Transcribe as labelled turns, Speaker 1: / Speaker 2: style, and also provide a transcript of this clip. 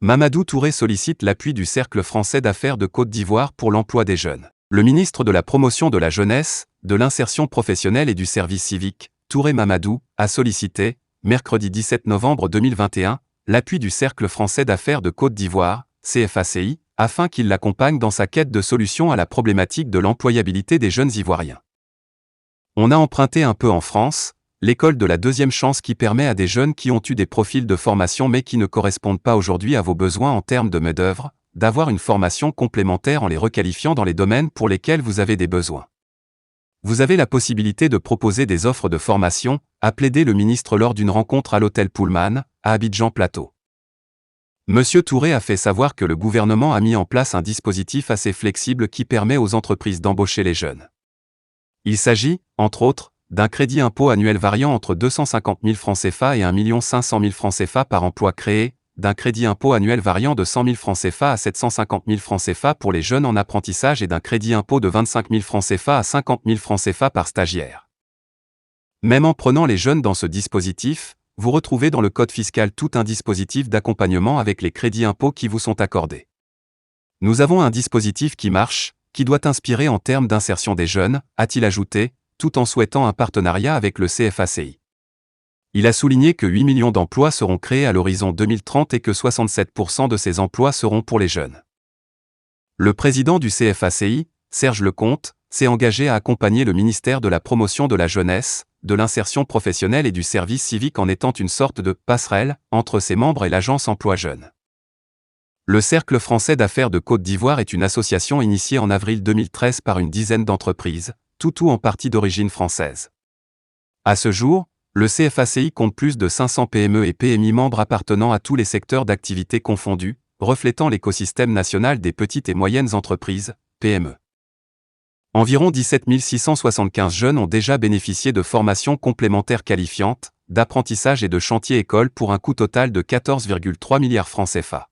Speaker 1: Mamadou Touré sollicite l'appui du Cercle français d'affaires de Côte d'Ivoire pour l'emploi des jeunes. Le ministre de la Promotion de la jeunesse, de l'insertion professionnelle et du service civique, Touré Mamadou, a sollicité, mercredi 17 novembre 2021, l'appui du Cercle français d'affaires de Côte d'Ivoire, CFACI, afin qu'il l'accompagne dans sa quête de solutions à la problématique de l'employabilité des jeunes Ivoiriens. On a emprunté un peu en France, l'école de la deuxième chance qui permet à des jeunes qui ont eu des profils de formation mais qui ne correspondent pas aujourd'hui à vos besoins en termes de main-d'œuvre, d'avoir une formation complémentaire en les requalifiant dans les domaines pour lesquels vous avez des besoins. Vous avez la possibilité de proposer des offres de formation, a plaidé le ministre lors d'une rencontre à l'hôtel Pullman, à Abidjan Plateau. Monsieur Touré a fait savoir que le gouvernement a mis en place un dispositif assez flexible qui permet aux entreprises d'embaucher les jeunes. Il s'agit, entre autres, d'un crédit impôt annuel variant entre 250 000 francs CFA et 1 500 000 francs CFA par emploi créé, d'un crédit impôt annuel variant de 100 000 francs CFA à 750 000 francs CFA pour les jeunes en apprentissage et d'un crédit impôt de 25 000 francs CFA à 50 000 francs CFA par stagiaire. Même en prenant les jeunes dans ce dispositif, vous retrouvez dans le code fiscal tout un dispositif d'accompagnement avec les crédits impôts qui vous sont accordés. Nous avons un dispositif qui marche, qui doit inspirer en termes d'insertion des jeunes, a-t-il ajouté, tout en souhaitant un partenariat avec le CFACI. Il a souligné que 8 millions d'emplois seront créés à l'horizon 2030 et que 67% de ces emplois seront pour les jeunes. Le président du CFACI, Serge Lecomte, s'est engagé à accompagner le ministère de la Promotion de la jeunesse, de l'insertion professionnelle et du service civique en étant une sorte de passerelle entre ses membres et l'agence Emploi Jeunes. Le Cercle français d'affaires de Côte d'Ivoire est une association initiée en avril 2013 par une dizaine d'entreprises, tout en partie d'origine française. À ce jour, le CFACI compte plus de 500 PME et PMI membres appartenant à tous les secteurs d'activité confondus, reflétant l'écosystème national des petites et moyennes entreprises, PME. Environ 17 675 jeunes ont déjà bénéficié de formations complémentaires qualifiantes, d'apprentissage et de chantier école pour un coût total de 14,3 milliards francs CFA.